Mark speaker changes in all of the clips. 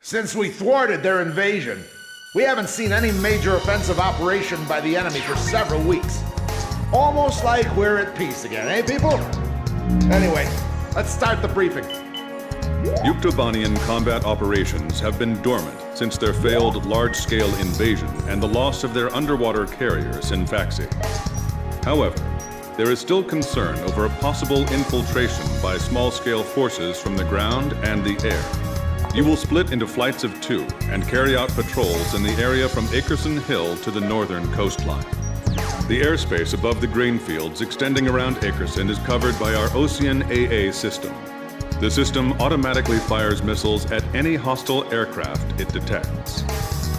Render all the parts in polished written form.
Speaker 1: Since we thwarted their invasion, we haven't seen any major offensive operation by the enemy for several weeks. Almost like we're at peace again, eh, people? Anyway, let's start the briefing.
Speaker 2: Yuktobanian combat operations have been dormant since their failed large-scale invasion and the loss of their underwater carrier, Sinfaxi. However, there is still concern over a possible infiltration by small-scale forces from the ground and the air. You will split into flights of 2 and carry out patrols in the area from Akerson Hill to the northern coastline. The airspace above the grain fields extending around Akerson is covered by our Ocean AA system. The system automatically fires missiles at any hostile aircraft it detects.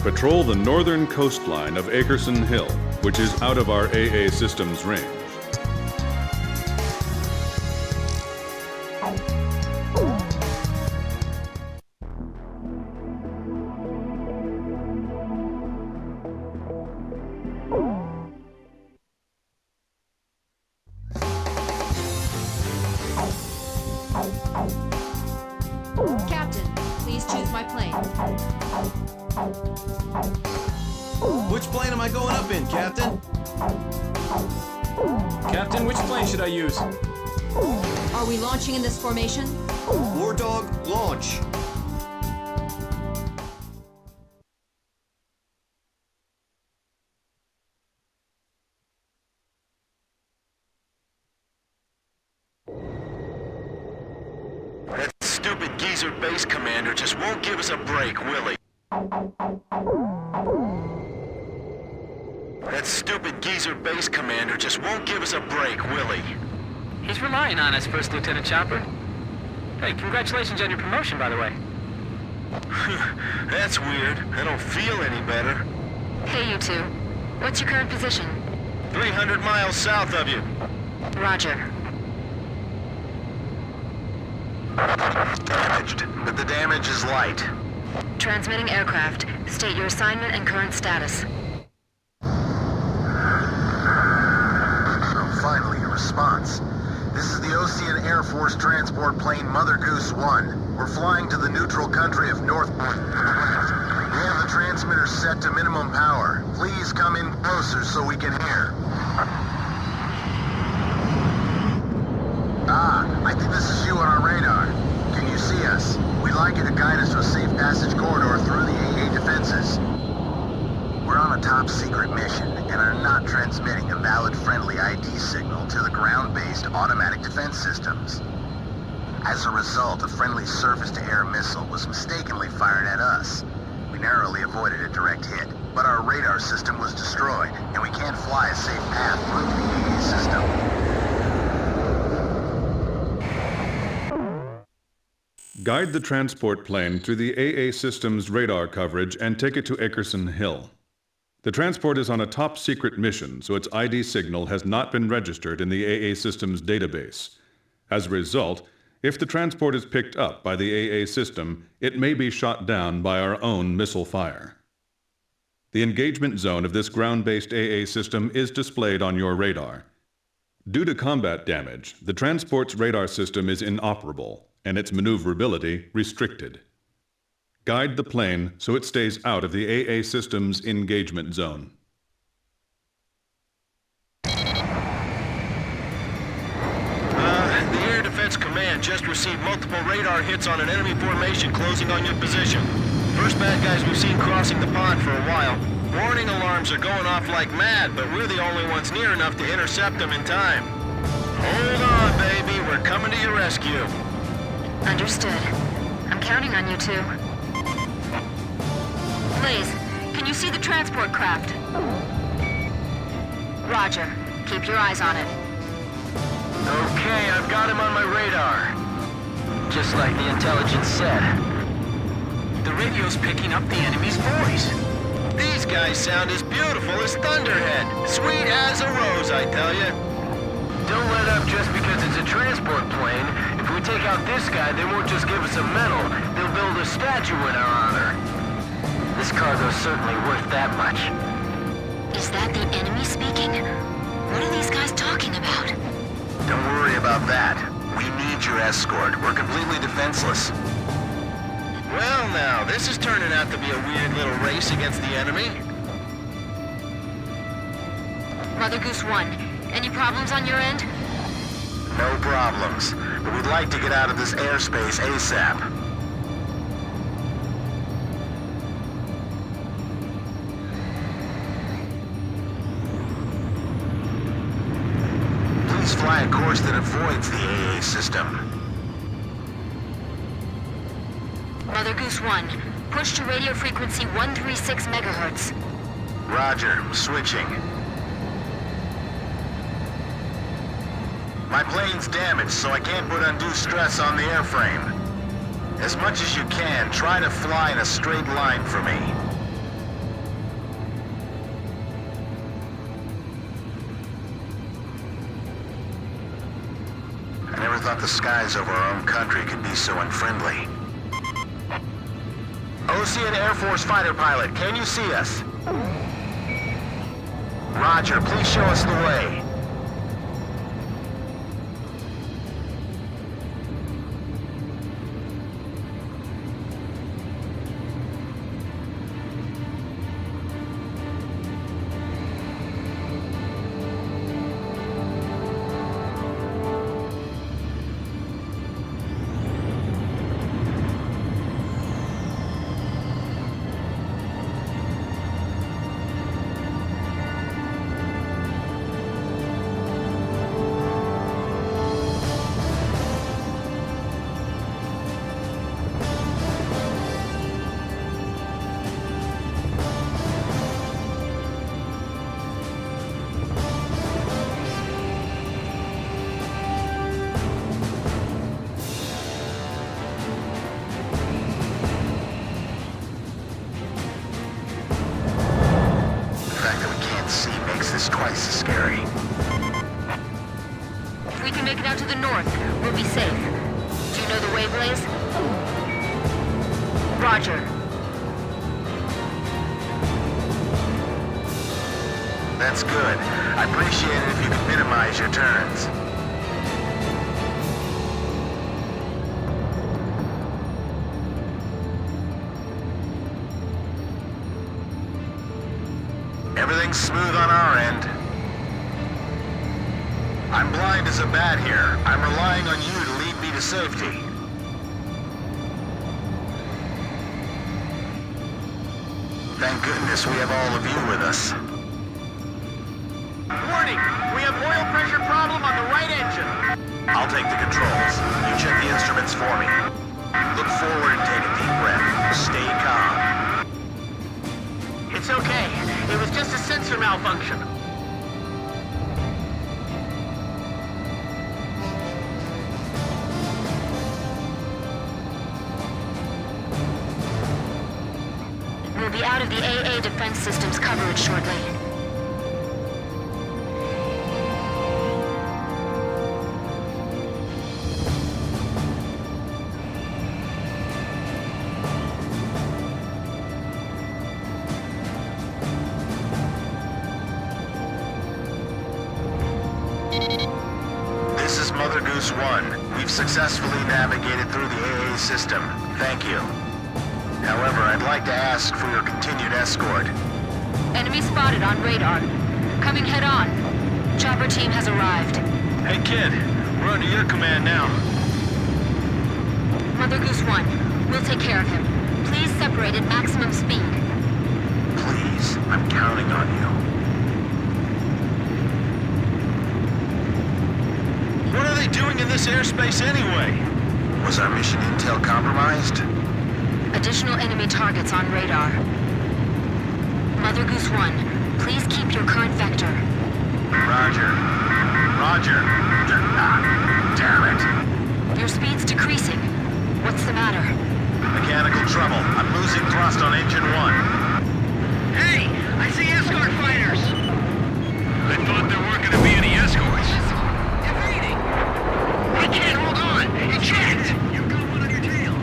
Speaker 2: Patrol the northern coastline of Akerson Hill, which is out of our AA system's range.
Speaker 3: Captain, please choose my plane.
Speaker 4: Which plane am I going up in, Captain?
Speaker 5: Captain, which plane should I use?
Speaker 3: Are we launching in this formation?
Speaker 4: Wardog, launch.
Speaker 6: That stupid geezer base commander just won't give us a break, will he? That stupid geezer base commander just won't give us a break, will he?
Speaker 5: He's relying on us, First Lieutenant Chopper. Hey, congratulations on your promotion, by the way.
Speaker 6: That's weird. I don't feel any better.
Speaker 3: Hey, you two. What's your current position?
Speaker 6: 300 miles south of you.
Speaker 3: Roger.
Speaker 6: Damaged, but the damage is light.
Speaker 3: Transmitting aircraft. State your assignment and current status.
Speaker 7: Oh, finally, a response. This is the Ocean Air Force transport plane Mother Goose 1. We're flying to the neutral country of North. We have the transmitter set to minimum power. Please come in closer so we can hear. Ah, I think this is you on our radar. Can you see us? We'd like you to guide us to a safe passage corridor through the AA defenses. We're on a top-secret mission and are not transmitting a valid friendly ID signal to the ground-based automatic defense systems. As a result, a friendly surface-to-air missile was mistakenly fired at us. We narrowly avoided a direct hit, but our radar system was destroyed, and we can't fly a safe path through the AA system.
Speaker 2: Guide the transport plane through the AA system's radar coverage and take it to Akerson Hill. The transport is on a top-secret mission, so its ID signal has not been registered in the AA system's database. As a result, if the transport is picked up by the AA system, it may be shot down by our own missile fire. The engagement zone of this ground-based AA system is displayed on your radar. Due to combat damage, the transport's radar system is inoperable, and its maneuverability restricted. Guide the plane so it stays out of the AA system's engagement zone.
Speaker 6: The Air Defense Command just received multiple radar hits on an enemy formation closing on your position. First bad guys we've seen crossing the pond for a while. Warning alarms are going off like mad, but we're the only ones near enough to intercept them in time. Hold on, baby. We're coming to your rescue.
Speaker 3: Understood. I'm counting on you two. Blaze, can you see the transport craft? Roger. Keep your eyes on it.
Speaker 6: Okay, I've got him on my radar.
Speaker 5: Just like the intelligence said. The radio's picking up the enemy's voice.
Speaker 6: These guys sound as beautiful as Thunderhead. Sweet as a rose, I tell you.
Speaker 5: Don't let up just because it's a transport plane. If we take out this guy, they won't just give us a medal. They'll build a statue in our honor. This cargo's certainly worth that much.
Speaker 3: Is that the enemy speaking? What are these guys talking about?
Speaker 6: Don't worry about that. We need your escort. We're completely defenseless. Well now, this is turning out to be a weird little race against the enemy.
Speaker 3: Mother Goose 1, any problems on your end?
Speaker 7: No problems, but we'd like to get out of this airspace ASAP. Please fly a course that avoids the AA system.
Speaker 3: Mother Goose 1, push to radio frequency 136 megahertz.
Speaker 7: Roger, switching. My plane's damaged, so I can't put undue stress on the airframe. As much as you can, try to fly in a straight line for me. I never thought the skies over our own country could be so unfriendly. Ocean Air Force fighter pilot, can you see us? Roger, please show us the way. Twice as scary.
Speaker 3: If we can make it out to the north, we'll be safe. Do you know the way, Blaze? Roger.
Speaker 7: That's good. I appreciate it if you could minimize your turns. Everything's smooth on our end. I'm blind as a bat here. I'm relying on you to lead me to safety. Thank goodness we have all of you with us.
Speaker 5: Warning! We have oil pressure problem on the right engine.
Speaker 7: I'll take the controls. You check the instruments for me. Look forward and take a deep breath. Stay calm.
Speaker 5: It's okay. It was just a sensor malfunction.
Speaker 3: We'll be out of the AA defense system's coverage shortly.
Speaker 7: This is Mother Goose 1. We've successfully navigated through the AA system. Thank you. However, I'd like to ask for your continued escort.
Speaker 3: Enemy spotted on radar. Coming head on. Chopper team has arrived.
Speaker 6: Hey kid, we're under your command now.
Speaker 3: Mother Goose 1, we'll take care of him. Please separate at maximum speed.
Speaker 7: Please, I'm counting on you.
Speaker 6: What are they doing in this airspace anyway?
Speaker 7: Was our mission intel compromised?
Speaker 3: Additional enemy targets on radar. Mother Goose 1, please keep your current vector.
Speaker 7: Roger. Roger. Ah, damn it.
Speaker 3: Your speed's decreasing. What's the matter?
Speaker 7: Mechanical trouble. I'm losing thrust on engine 1.
Speaker 5: Hey! I see escort fighters! I thought there weren't gonna be any escorts. Evading! I can't hold on! Eject! You've got one on your tail.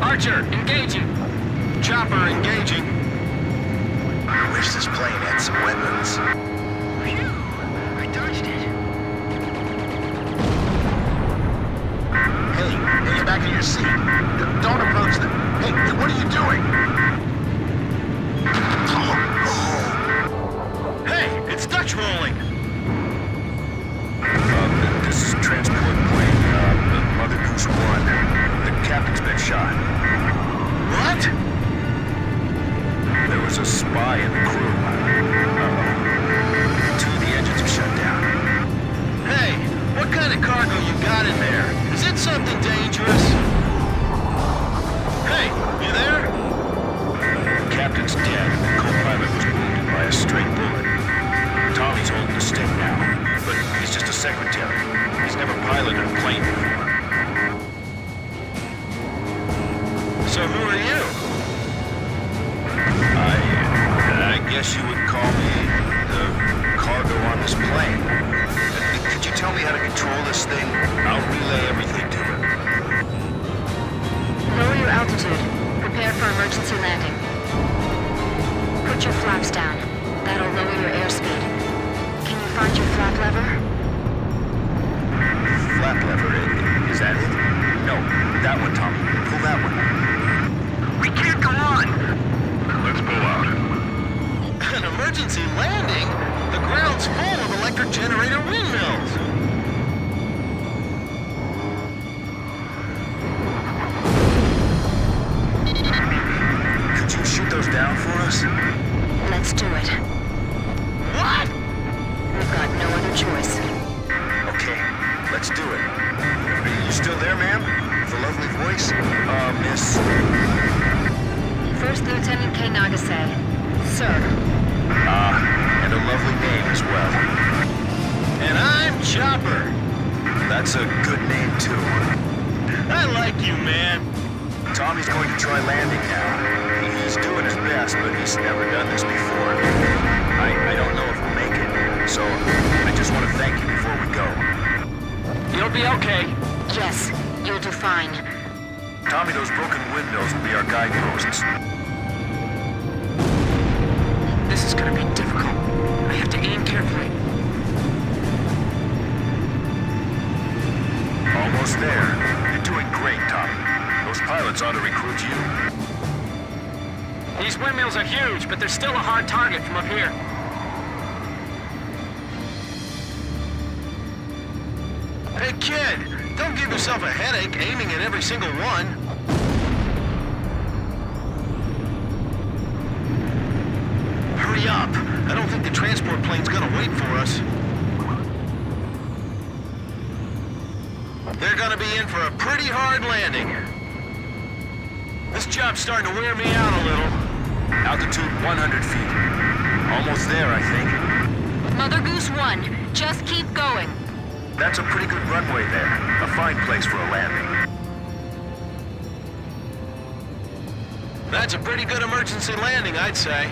Speaker 6: Archer, engaging. Chopper, engaging.
Speaker 7: I wish this plane had some weapons.
Speaker 5: Phew! I dodged it.
Speaker 7: Hey, get back in your seat. Don't approach them. Hey, what are you doing?
Speaker 6: Hey, it's Dutch rolling.
Speaker 7: This is a transport plane, Mother Goose 1. The captain's been shot.
Speaker 6: What?
Speaker 7: There was a spy in the crew. Two of the engines are shut down.
Speaker 6: Hey, what kind of cargo you got in there? Is it something dangerous? Hey, you there?
Speaker 7: The captain's dead. The co-pilot was wounded by a stray bullet. Tommy's holding the stick now, but he's just a secretary. He's never piloted a plane before.
Speaker 6: So who are you?
Speaker 7: I guess you would call me the cargo on this plane. Could you tell me how to control this thing? I'll relay everything to it.
Speaker 3: Lower your altitude. Prepare for emergency landing. Put your flaps down. That'll lower your airspeed. Can you find your flap lever?
Speaker 7: Flap lever, is that it? No, that one, Tommy. Pull that one. We can't go on! Let's pull out.
Speaker 6: An emergency landing? The ground's full of electric generator windmills.
Speaker 7: Could you shoot those down for us?
Speaker 3: Let's do it.
Speaker 6: What?
Speaker 3: We've got no other choice.
Speaker 7: Okay, let's do it. Are you still there, ma'am? With a lovely voice? Miss...
Speaker 3: First Lieutenant K. Nagase. Sir.
Speaker 7: and a lovely name as well.
Speaker 6: And I'm Chopper.
Speaker 7: That's a good name, too.
Speaker 6: I like you, man.
Speaker 7: Tommy's going to try landing now. He's doing his best, but he's never done this before. I don't know if we'll make it, so I just want to thank you before we go.
Speaker 6: You'll be okay.
Speaker 3: Yes, you'll do fine.
Speaker 7: Tommy, those broken windmills will be our guideposts.
Speaker 6: This is gonna be difficult. I have to aim carefully.
Speaker 7: Almost there. You're doing great, Tommy. Those pilots ought to recruit you.
Speaker 6: These windmills are huge, but they're still a hard target from up here. Hey, kid! Don't give yourself a headache aiming at every single one. Hurry up! I don't think the transport plane's gonna wait for us. They're gonna be in for a pretty hard landing. This job's starting to wear me out a little.
Speaker 7: Altitude 100 feet. Almost there, I think.
Speaker 3: Mother Goose 1, just keep going.
Speaker 7: That's a pretty good runway there. A fine place for a landing.
Speaker 6: That's a pretty good emergency landing, I'd say.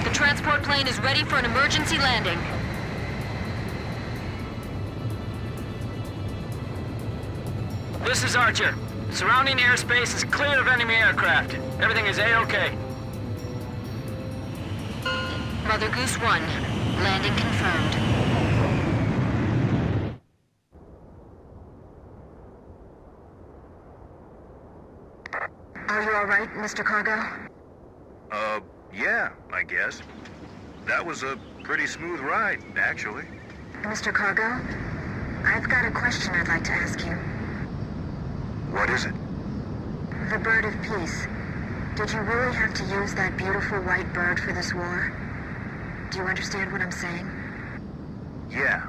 Speaker 3: The transport plane is ready for an emergency landing.
Speaker 6: This is Archer. Surrounding airspace is clear of enemy aircraft. Everything is A-OK.
Speaker 3: Mother Goose 1, landing confirmed. Are you all right, Mr. Cargo?
Speaker 7: Yeah, I guess. That was a pretty smooth ride, actually.
Speaker 3: Mr. Cargo, I've got a question I'd like to ask you.
Speaker 7: What is it?
Speaker 3: The bird of peace. Did you really have to use that beautiful white bird for this war? Do you understand what I'm saying?
Speaker 7: Yeah.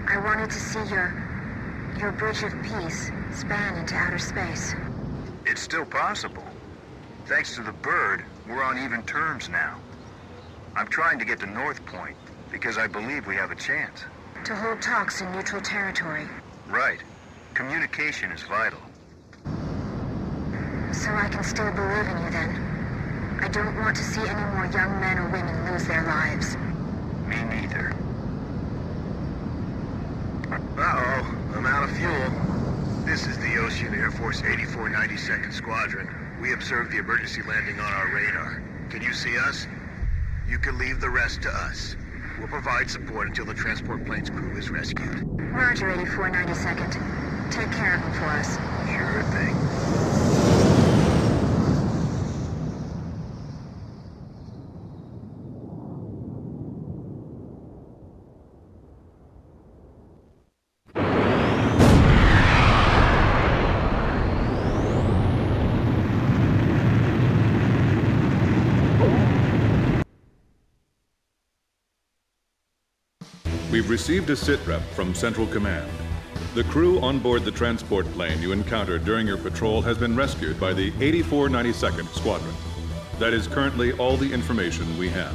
Speaker 3: I wanted to see your bridge of peace span into outer space.
Speaker 7: It's still possible. Thanks to the bird, we're on even terms now. I'm trying to get to North Point, because I believe we have a chance.
Speaker 3: To hold talks in neutral territory.
Speaker 7: Right. Communication is vital.
Speaker 3: So I can still believe in you then. I don't want to see any more young men or women lose their lives.
Speaker 7: Me neither.
Speaker 8: Uh-oh, I'm out of fuel. This is the Ocean Air Force 8492nd Squadron. We observed the emergency landing on our radar. Can you see us? You can leave the rest to us. We'll provide support until the transport plane's crew is rescued.
Speaker 3: Roger, 8492nd. Take care of him for us.
Speaker 8: Sure thing.
Speaker 2: We've received a sitrep from Central Command. The crew on board the transport plane you encountered during your patrol has been rescued by the 8492nd Squadron. That is currently all the information we have.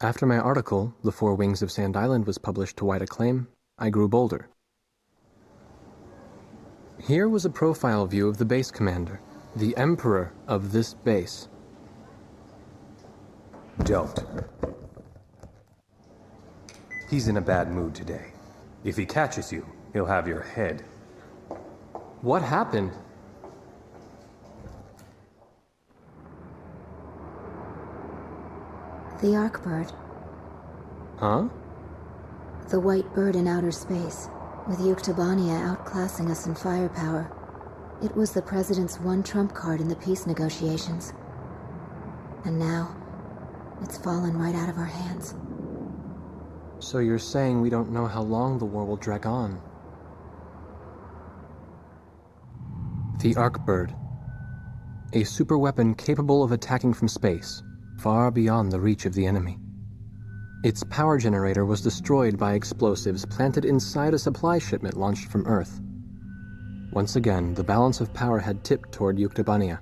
Speaker 9: After my article, The Four Wings of Sand Island, was published to wide acclaim, I grew bolder. Here was a profile view of the base commander, the emperor of this base.
Speaker 10: Don't. He's in a bad mood today. If he catches you, he'll have your head.
Speaker 9: What happened?
Speaker 11: The Arkbird.
Speaker 9: Huh?
Speaker 11: The white bird in outer space, with Yuktobania outclassing us in firepower. It was the President's one trump card in the peace negotiations. And now, it's fallen right out of our hands.
Speaker 9: So you're saying we don't know how long the war will drag on? The Arkbird. A superweapon capable of attacking from space, far beyond the reach of the enemy. Its power generator was destroyed by explosives planted inside a supply shipment launched from Earth. Once again, the balance of power had tipped toward Yuktobania.